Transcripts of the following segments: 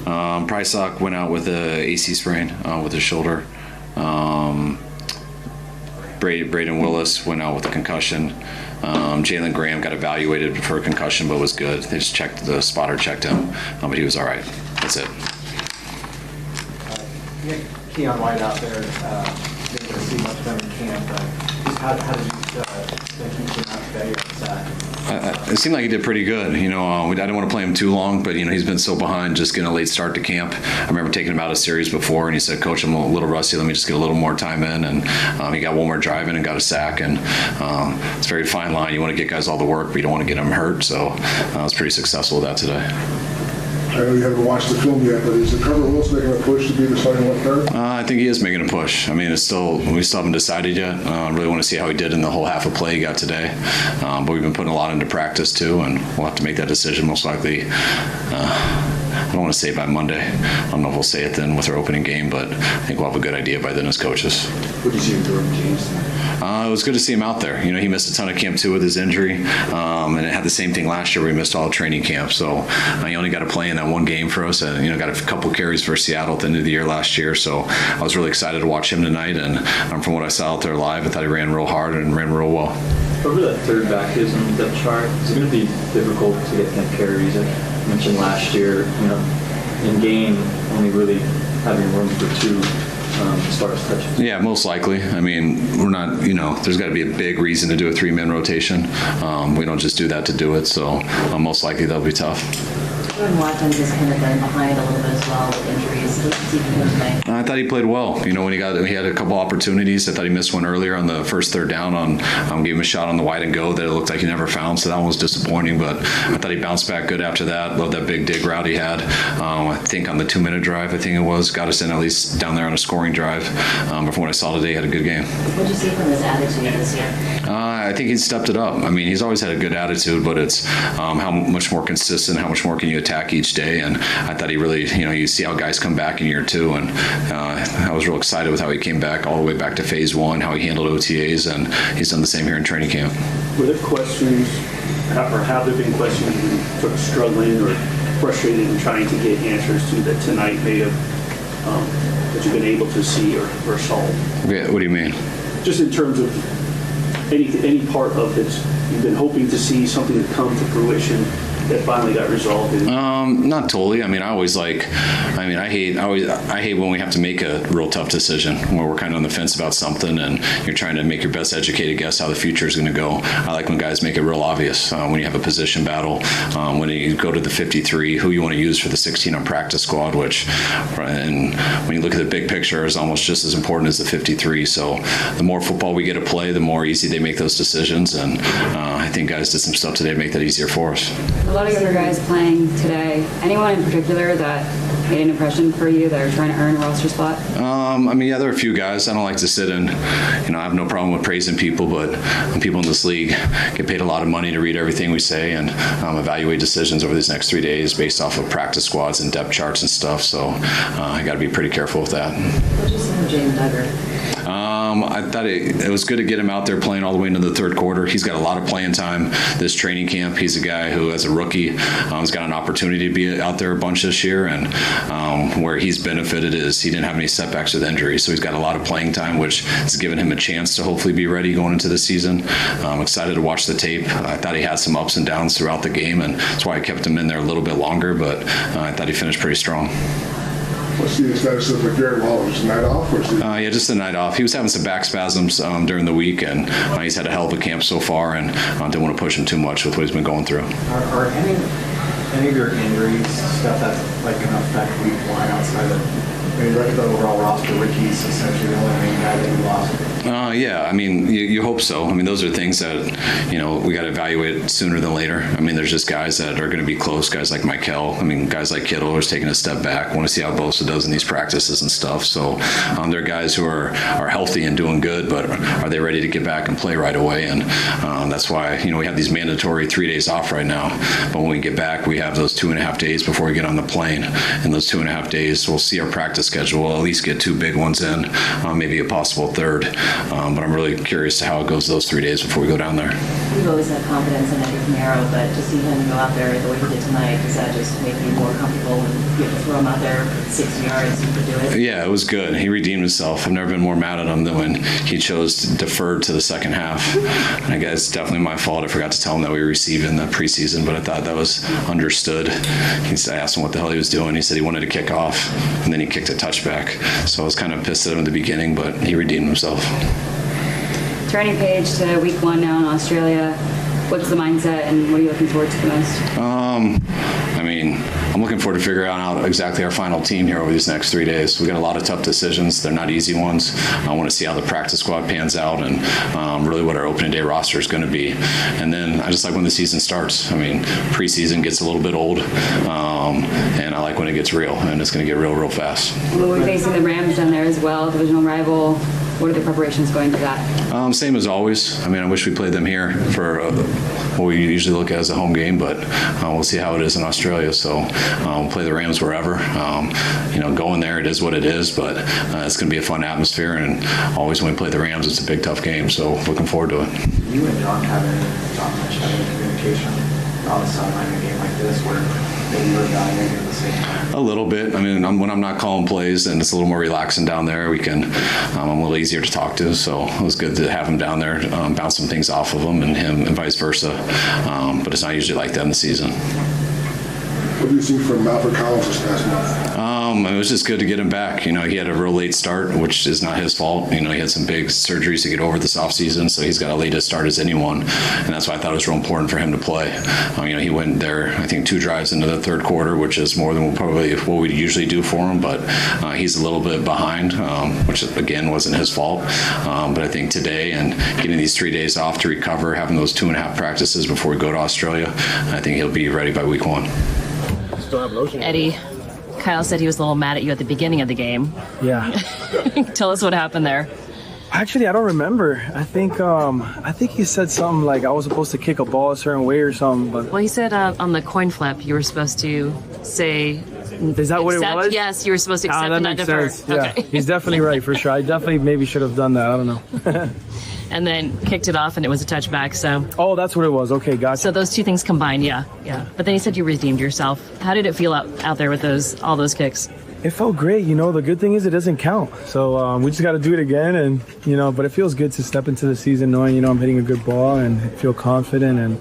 Prysock went out with a AC sprain with his shoulder. Braden Willis went out with a concussion. Jalen Graham got evaluated for a concussion but was good. They just checked, the spotter checked him, but he was all right. That's it. Keon White out there, didn't really see much of him in camp. How did you think he came out today or Saturday? It seemed like he did pretty good. You know, I didn't want to play him too long, but you know he's been so behind, just getting a late start to camp. I remember taking him out a series before, and he said, "Coach, I'm a little rusty. Let me just get a little more time in." And he got one more drive in and got a sack. And it's a very fine line. You want to get guys all the work, but you don't want to get them hurt. So I was pretty successful with that today. I know you haven't watched the film yet, but is the Trevor Willis making a push to be the starting left guard? I think he is making a push. I mean, we still haven't decided yet. I really want to see how he did in the whole half of play he got today. But we've been putting a lot into practice too, and we'll have to make that decision most likely. I don't want to say by Monday. I don't know if we'll say it then with our opening game, but I think we'll have a good idea by then as coaches. What did you see in Jordan James? It was good to see him out there. You know, he missed a ton of camp too with his injury, and it had the same thing last year where he missed all training camp. So he only got to play in that one game for us, and got a couple carries for Seattle at the end of the year last year. So I was really excited to watch him tonight, and from what I saw out there live, I thought he ran real hard and ran real well. Over that third back is on the depth chart, is it going to be difficult to get 10 carries? I mentioned last year, in game, only really having room for two as far as touches. Yeah, most likely. I mean, we're not, there's got to be a big reason to do a 3-man rotation. We don't just do that to do it, so most likely that'll be tough. Jordan Watkins has kind of been behind a little bit as well with injuries. What did you see from him tonight? I thought he played well. When he had a couple opportunities. I thought he missed one earlier on the first third down gave him a shot on the wide and go that it looked like he never found, so that one was disappointing, but I thought he bounced back good after that. Loved that big dig route he had. I think on the 2-minute drive, got us in at least down there on a scoring drive. But from what I saw today, he had a good game. What did you see from his attitude this year? I think he's stepped it up. I mean, he's always had a good attitude, but it's how much more consistent, how much more can you attack each day, and I thought he really, you see how guys come back in year 2, and I was real excited with how he came back all the way back to phase 1, how he handled OTAs, and he's done the same here in training camp. Were there questions, or have there been questions when sort of struggling or frustrated in trying to get answers to that tonight may have, that you've been able to see or solve? Yeah, what do you mean? Just in terms of any part of it, you've been hoping to see something to come to fruition that finally got resolved? Not totally. I mean, I hate when we have to make a real tough decision where we're kind of on the fence about something and you're trying to make your best educated guess how the future is going to go. I like when guys make it real obvious. When you have a position battle, when you go to the 53, who you want to use for the 16 on practice squad, and when you look at the big picture, is almost just as important as the 53. So the more football we get to play, the more easy they make those decisions. And I think guys did some stuff today to make that easier for us. A lot of younger guys playing today. Anyone in particular that made an impression for you that are trying to earn a roster spot? There are a few guys. I don't like to sit and, I have no problem with praising people, but people in this league get paid a lot of money to read everything we say and evaluate decisions over these next 3 days based off of practice squads and depth charts and stuff. So I got to be pretty careful with that. What did you see from James Duggar? I thought it was good to get him out there playing all the way into the third quarter. He's got a lot of playing time this training camp. He's a guy who, as a rookie, has got an opportunity to be out there a bunch this year, and where he's benefited is he didn't have any setbacks with injury, so he's got a lot of playing time, which has given him a chance to hopefully be ready going into the season. I'm excited to watch the tape. I thought he had some ups and downs throughout the game, and that's why I kept him in there a little bit longer, but I thought he finished pretty strong. What's the status of Garrett Waller? Just a night off? Yeah, just a night off. He was having some back spasms during the week, and he's had a hell of a camp so far, and didn't want to push him too much with what he's been going through. Are any of your injuries stuff that's going to affect week 1 outside of, when you look at the overall roster, Ricky's essentially the only main guy that we lost? Yeah, you hope so. Those are things that, we got to evaluate sooner than later. There's just guys that are going to be close, guys like Michael. Guys like Kittle is taking a step back. Want to see how Bosa does in these practices and stuff. So there are guys who are healthy and doing good, but are they ready to get back and play right away? And that's why, we have these mandatory 3 days off right now. But when we get back, we have those 2.5 days before we get on the plane. In those 2.5 days, we'll see our practice schedule. We'll at least get 2 big ones in, maybe a possible third. But I'm really curious to how it goes those 3 days before we go down there. We've always had confidence in Eddy Piñeiro, but to see him go out there the way he did tonight, does that just make you more comfortable and you have to throw him out there 60 yards and could do it? Yeah, it was good. He redeemed himself. I've never been more mad at him than when he chose to defer to the second half. I guess it's definitely my fault. I forgot to tell him that we received in the preseason, but I thought that was understood. I asked him what the hell he was doing. He said he wanted to kick off, and then he kicked a touchback. So I was kind of pissed at him in the beginning, but he redeemed himself. Turning page to week 1 now in Australia. What's the mindset and what are you looking forward to the most? I'm looking forward to figuring out exactly our final team here over these next 3 days. We've got a lot of tough decisions. They're not easy ones. I want to see how the practice squad pans out and really what our opening day roster is going to be. And then I just like when the season starts. Preseason gets a little bit old, and I like when it gets real, and it's going to get real, real fast. We're facing the Rams down there as well, divisional rival. What are the preparations going to that? Same as always. I wish we played them here for what we usually look at as a home game, but we'll see how it is in Australia. So we'll play the Rams wherever. Going there, it is what it is, but it's going to be a fun atmosphere. And always when we play the Rams, it's a big, tough game. So looking forward to it. You and John Mitch have any communication on the sideline in a game like this where maybe you're evaluating at the same time? A little bit. When I'm not calling plays, then it's a little more relaxing down there. I'm a little easier to talk to, so it was good to have him down there, bounce some things off of him and him and vice versa. But it's not usually like that in the season. What do you see from Malcolm Collins this past month? It was just good to get him back. He had a real late start, which is not his fault. He had some big surgeries to get over this offseason, so he's got a late start as anyone, and that's why I thought it was real important for him to play. He went there, I think, 2 drives into the third quarter, which is more than probably what we usually do for him, but he's a little bit behind, which, again, wasn't his fault. But I think today and getting these 3 days off to recover, having those 2.5 practices before we go to Australia, I think he'll be ready by week 1. Eddie, Kyle said he was a little mad at you at the beginning of the game. Yeah. Tell us what happened there. Actually, I don't remember. I think he said something like I was supposed to kick a ball a certain way or something. But Well, he said on the coin flip you were supposed to say. Is that what it was? Yes, you were supposed to accept and not defer. Yeah, Okay. he's definitely right for sure. I definitely maybe should have done that. I don't know. And then kicked it off and it was a touchback. So. Oh, that's what it was. Okay, gotcha. So those 2 things combined, yeah. But then he said you redeemed yourself. How did it feel out there with all those kicks? It felt great. The good thing is it doesn't count. So we just got to do it again. And, but it feels good to step into the season knowing, I'm hitting a good ball and feel confident and,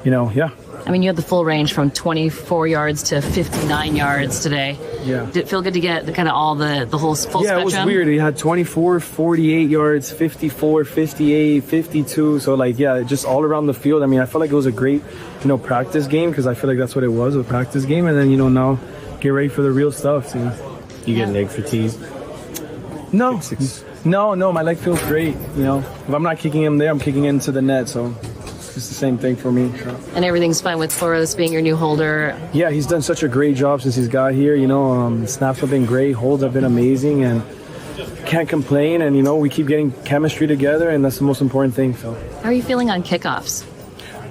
yeah. You had the full range from 24 yards to 59 yards today. Yeah. Did it feel good to get the whole full spectrum? Yeah, it was weird. He had 24, 48 yards, 54, 58, 52. So, just all around the field. I felt like it was a great, practice game because I feel like that's what it was, a practice game. And then, now get ready for the real stuff. So. You get leg fatigue? No. No, my leg feels great. If I'm not kicking him there, I'm kicking into the net. So it's the same thing for me. So. And everything's fine with Flores being your new holder. Yeah, he's done such a great job since he's got here. Snaps have been great, holds have been amazing, and can't complain. And we keep getting chemistry together, and that's the most important thing. So. How are you feeling on kickoffs?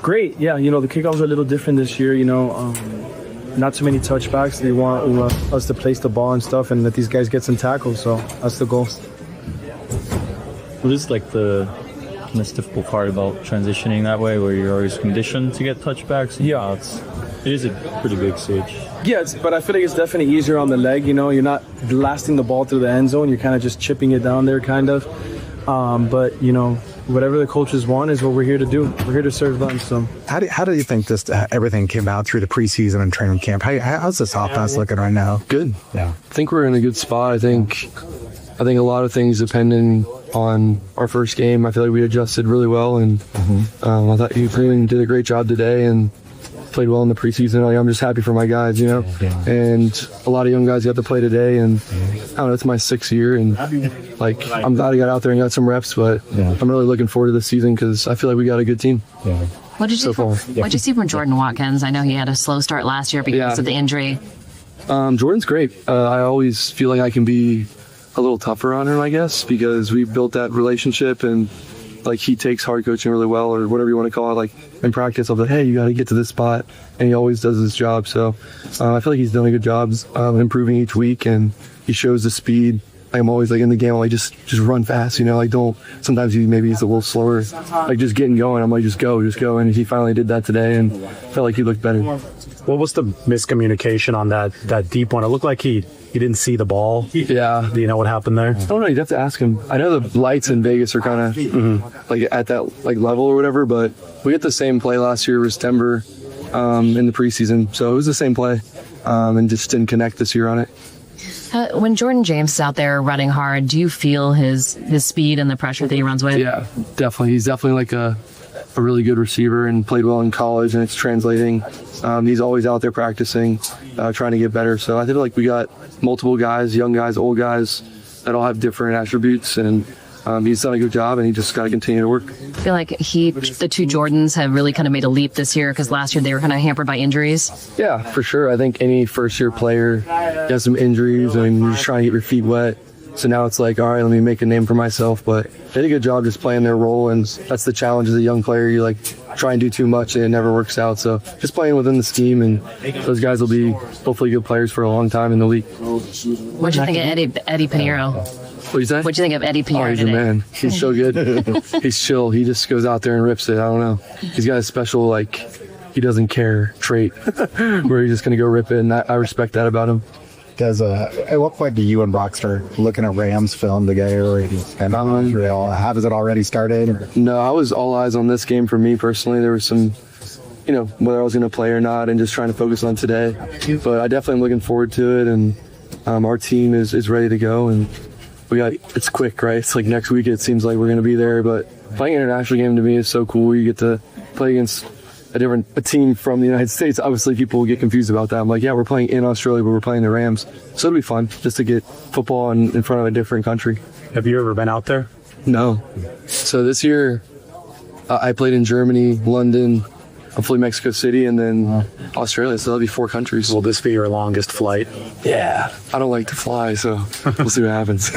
Great. Yeah, the kickoffs are a little different this year. Not too many touchbacks. They want us to place the ball and stuff, and let these guys get some tackles. So that's the goal. What is the most difficult part about transitioning that way, where you're always conditioned to get touchbacks? Yeah, it is a pretty big switch. Yes, but I feel like it's definitely easier on the leg. You're not blasting the ball through the end zone. You're kind of just chipping it down there, kind of. But whatever the coaches want is what we're here to do. We're here to serve them. So, how do you think this everything came out through the preseason and training camp? How's this offense looking right now? Good. Yeah, I think we're in a good spot. I think a lot of things depending on our first game. I feel like we adjusted really well, and I thought you did a great job today and played well in the preseason. I'm just happy for my guys, and a lot of young guys got to play today, and I don't know, it's my 6th year, and I'm glad I got out there and got some reps, but I'm really looking forward to this season because I feel like we got a good team. Yeah. What did you see from Jordan Watkins? I know he had a slow start last year because of the injury. Jordan's great. I always feel like I can be a little tougher on him, I guess, because we built that relationship, and he takes hard coaching really well, or whatever you want to call it. In practice, I'll be like, hey, you got to get to this spot, and he always does his job. So I feel like he's done a good job improving each week, and he shows the speed I'm always like in the game, I'm like, just run fast, you know, like sometimes maybe he's a little slower, like just getting going. I'm like, just go. And he finally did that today and felt like he looked better. What was the miscommunication on that deep one? It looked like he didn't see the ball. Yeah. Do you know what happened there? I don't know. You'd have to ask him. I know the lights in Vegas are kind of like at that like level or whatever, but we got the same play last year with Denver in the preseason. So it was the same play and just didn't connect this year on it. When Jordan James is out there running hard, do you feel his speed and the pressure that he runs with? Yeah, definitely. He's definitely like a really good receiver and played well in college, and it's translating. He's always out there practicing, trying to get better. So I feel like we got multiple guys, young guys, old guys, that all have different attributes, and he's done a good job, and he just got to continue to work. I feel like the two Jordans have really kind of made a leap this year, because last year they were kind of hampered by injuries. Yeah, for sure. I think any first-year player has some injuries, and you're just trying to get your feet wet. So now it's like, all right, let me make a name for myself. But they did a good job just playing their role, and that's the challenge as a young player. You like try and do too much, and it never works out. So just playing within the scheme, and those guys will be hopefully good players for a long time in the league. What do you think of Eddy Piñeiro? What you say? What do you think of Eddy Piñeiro? Oh, he's today? a man. He's so good. He's chill. He just goes out there and rips it. I don't know. He's got a special, like, he doesn't care trait where he's just going to go rip it, and I respect that about him. At what point do you and Brock start looking at Rams film together? And how does it already started? No, I was all eyes on this game for me personally. There was some, whether I was going to play or not, and just trying to focus on today. But I definitely am looking forward to it, and our team is ready to go, and it's quick, right? It's like next week it seems like we're going to be there, but playing an international game to me is so cool. You get to play against a team from the United States. Obviously people will get confused about that. I'm like, yeah, we're playing in Australia, but we're playing the Rams. So it'll be fun just to get football in front of a different country. Have you ever been out there? No. So this year I played in Germany, London, hopefully Mexico City, and then Australia. So that'll be 4 countries. Will this be your longest flight? Yeah. I don't like to fly, so we'll see what happens.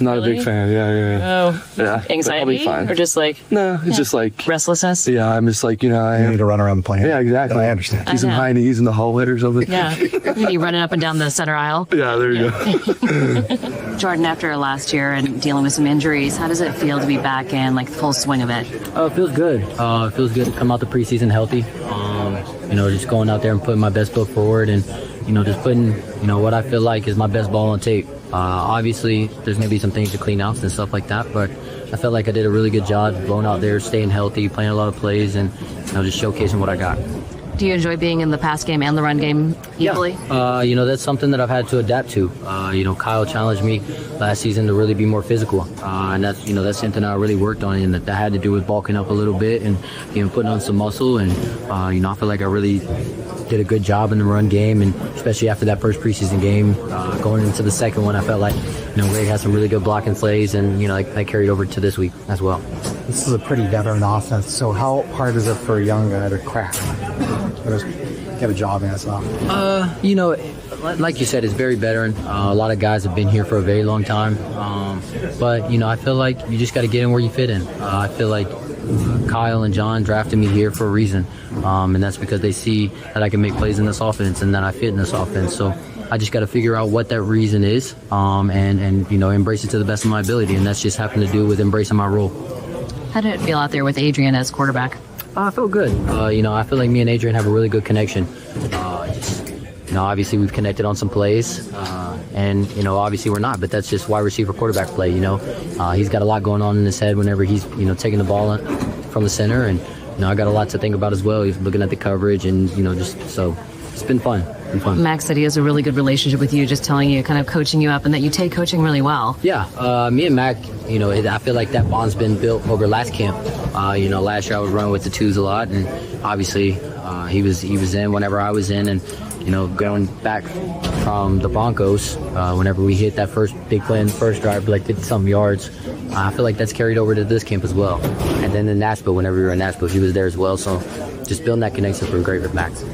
Not Really? a big fan. Yeah. Oh. Yeah. Anxiety? I'll be fine. Or just like... No, it's just like... restlessness? Yeah, I'm just like, I need to run around the plane. Yeah, exactly. I understand. Do some high knees in the hallway or something. Yeah. You running up and down the center aisle? Yeah, there you go. Jordan, after last year and dealing with some injuries, how does it feel to be back in like the full swing of it? It feels good. It feels good to come out the preseason healthy. Just going out there and putting my best foot forward, and just putting what I feel like is my best ball on tape. Obviously, there's gonna be some things to clean out and stuff like that, but I felt like I did a really good job going out there, staying healthy, playing a lot of plays, and just showcasing what I got. Do you enjoy being in the pass game and the run game equally? Yeah. That's something that I've had to adapt to. Kyle challenged me last season to really be more physical, and that's something I really worked on, and that had to do with bulking up a little bit and putting on some muscle, and I feel like I really did a good job in the run game, and especially after that first preseason game, going into the second one, I felt like Ray had some really good blocking plays, and that carried over to this week as well. This is a pretty veteran offense, so how hard is it for a young guy to crack? Get a job in this offense? Like you said, it's very veteran. A lot of guys have been here for a very long time, but I feel like you just got to get in where you fit in. I feel like Kyle and John drafted me here for a reason, and that's because they see that I can make plays in this offense and that I fit in this offense. So I just got to figure out what that reason is, and embrace it to the best of my ability, and that's just having to do with embracing my role. How did it feel out there with Adrian as quarterback? I feel good. I feel like me and Adrian have a really good connection. Obviously we've connected on some plays, and obviously we're not, but that's just wide receiver quarterback play. He's got a lot going on in his head whenever he's taking the ball from the center, and I got a lot to think about as well. He's looking at the coverage, and so it's been fun. Max said he has a really good relationship with you, just telling you, kind of coaching you up, and that you take coaching really well. Yeah, me and Mac, I feel like that bond's been built over last camp. Last year I was running with the twos a lot, and obviously he was in whenever I was in, and going back from the Broncos, whenever we hit that first big play in the first drive, like 50-something yards, I feel like that's carried over to this camp as well. And then in Nashville, whenever we were in Nashville, he was there as well. So just building that connection for great with Max.